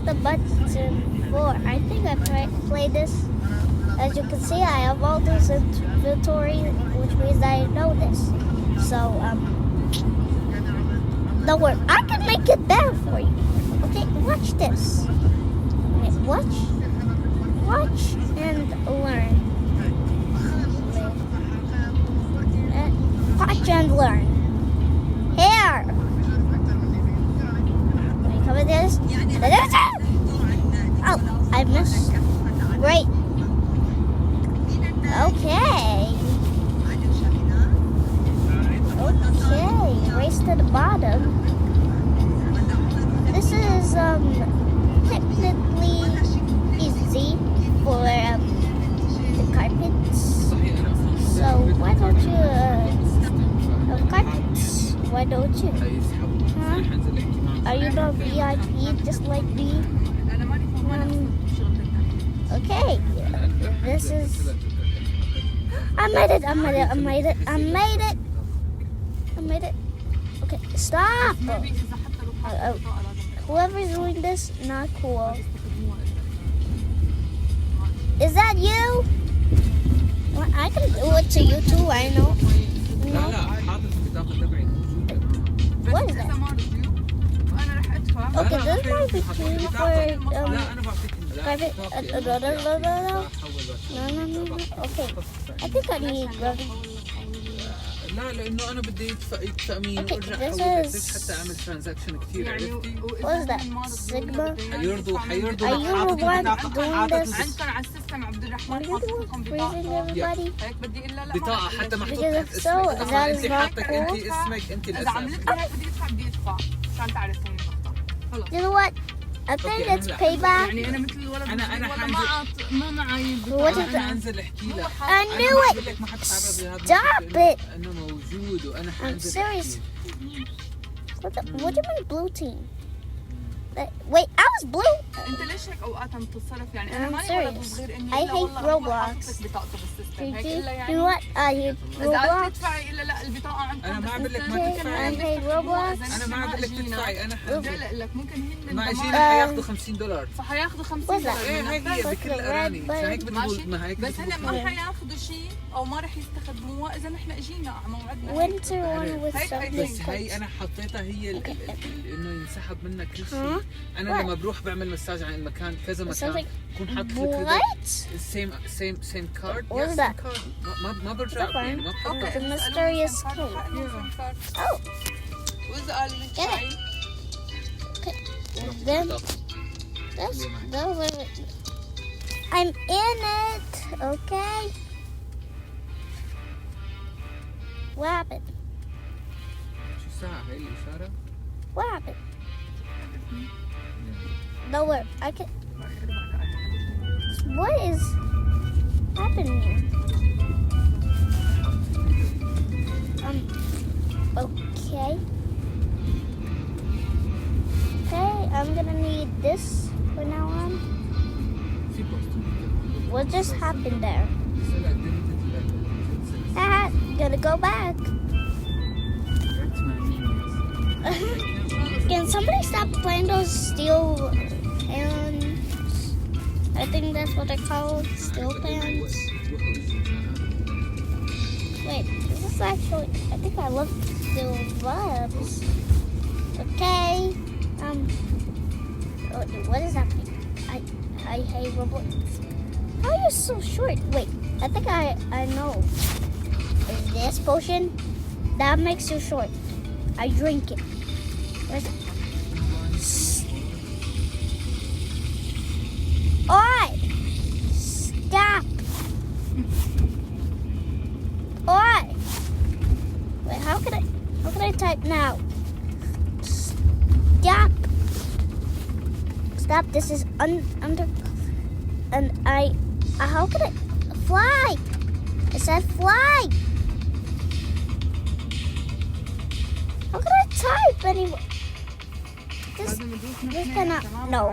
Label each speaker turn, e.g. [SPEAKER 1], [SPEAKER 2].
[SPEAKER 1] the button for? I think I played this. As you can see, I have all this inventory, which means I know this. So, don't worry. I can make it better for you. Okay, watch this. Okay, watch and learn. Watch and learn. Here. Let me cover this. Oh, I missed. Great. Okay. Okay, race to the bottom. This is technically easy for the carpets. So why don't you have carpets? Why don't you? Huh? Are you not VIP just like me? Okay. This is. I made it. Okay, stop. Whoever's doing this, not cool. Is that you? Well, I can do it to you too, I know. No. What is that? Okay, this might be cute for private. No. Okay. I think I need rubber.
[SPEAKER 2] لا لانه انا بدي يدفع تامين وارجع احول لك حتى اعمل ترانزاكشن كثير عرفتي؟
[SPEAKER 1] What's that? Sigma?
[SPEAKER 2] حيرضوا
[SPEAKER 1] Are you the one doing this?
[SPEAKER 3] عندكم على السيستم عبد الرحمن
[SPEAKER 1] Are you the one freezing everybody?
[SPEAKER 3] هيك بدي اقول لها
[SPEAKER 2] بطاقة حتى محطوط
[SPEAKER 1] Because if so, that is not
[SPEAKER 2] حطك
[SPEAKER 1] cool.
[SPEAKER 2] انت اسمك انت
[SPEAKER 3] اذا
[SPEAKER 2] الاساس.
[SPEAKER 3] عملت لي هيك بدي ادفع عشان تعرف وين خلص.
[SPEAKER 1] You know what? I think it's payback.
[SPEAKER 3] يعني انا مثل الولد
[SPEAKER 2] أنا
[SPEAKER 3] ما معي
[SPEAKER 2] انا انزل احكي لك.
[SPEAKER 1] I knew it.
[SPEAKER 2] ما حتتعرض لهذا
[SPEAKER 1] Stop it.
[SPEAKER 2] انه موجود وانا
[SPEAKER 1] I'm
[SPEAKER 2] حنزل
[SPEAKER 1] serious.
[SPEAKER 2] أحكي.
[SPEAKER 1] What do you mean blue team? Wait, I was blue.
[SPEAKER 3] انت ليش هيك اوقات عم تتصرف يعني انا
[SPEAKER 1] I'm
[SPEAKER 3] ماني ولد
[SPEAKER 1] serious.
[SPEAKER 3] صغير اني
[SPEAKER 1] I hate Roblox.
[SPEAKER 3] بطاقته بالسيستم هيك
[SPEAKER 1] You
[SPEAKER 3] الا
[SPEAKER 1] know
[SPEAKER 3] يعني
[SPEAKER 1] what? I hate
[SPEAKER 3] اذا قلت
[SPEAKER 1] Roblox.
[SPEAKER 3] تدفعي الا لا البطاقه عندكم
[SPEAKER 2] أنا ما عم بقول لك ما
[SPEAKER 1] Okay,
[SPEAKER 2] تدفعي.
[SPEAKER 1] I hate Roblox.
[SPEAKER 2] انا ما عم بقول لك تدفعي انا حنزل.
[SPEAKER 3] لا لك ممكن هن
[SPEAKER 2] ما اجينا حياخذوا $50.
[SPEAKER 3] فحياخذوا $50
[SPEAKER 1] What's that?
[SPEAKER 2] ايه هي بكل اغاني عشان هيك بتقول ما هيك
[SPEAKER 3] بس هلا
[SPEAKER 2] بتقول.
[SPEAKER 3] ما حياخذوا شيء او ما رح يستخدموها اذا نحن اجينا على موعدنا
[SPEAKER 1] Winter one with
[SPEAKER 3] هيك
[SPEAKER 1] something.
[SPEAKER 2] بس هي انا حطيتها هي انه ينسحب منك كل شيء.
[SPEAKER 1] Huh?
[SPEAKER 2] انا لما بروح بعمل مساج عن المكان كذا مكان
[SPEAKER 1] Something
[SPEAKER 2] بكون حاطط لك كذا
[SPEAKER 1] What?
[SPEAKER 2] same card.
[SPEAKER 1] What is
[SPEAKER 2] Yeah,
[SPEAKER 1] that?
[SPEAKER 2] same card. ما برجع يعني ما
[SPEAKER 1] The
[SPEAKER 2] بحطها.
[SPEAKER 1] mysterious code. Oh,
[SPEAKER 3] واذا قال لي
[SPEAKER 1] Get it. then that's I'm in it. Okay. What happened?
[SPEAKER 2] شو الساعة هي الإشارة؟
[SPEAKER 1] What happened? Nowhere. I can. What is happening here? Okay. Okay, I'm gonna need this from now on.
[SPEAKER 2] في بوست.
[SPEAKER 1] What just happened there? Ah, gonna go back. Can somebody stop playing those steel pans? I think that's what they're called, steel pans. Wait, this is actually, I think I love steel bulbs. Okay, what is happening? I hate Roblox. How are you so short? Wait, I think I know. Is this potion? That makes you short. I drink it. Where's it? Oi! Stop! Oi! Wait, how can I type now? Stop! Stop! This is under, and how can I fly? I said fly. How can I type anyway? This cannot. No.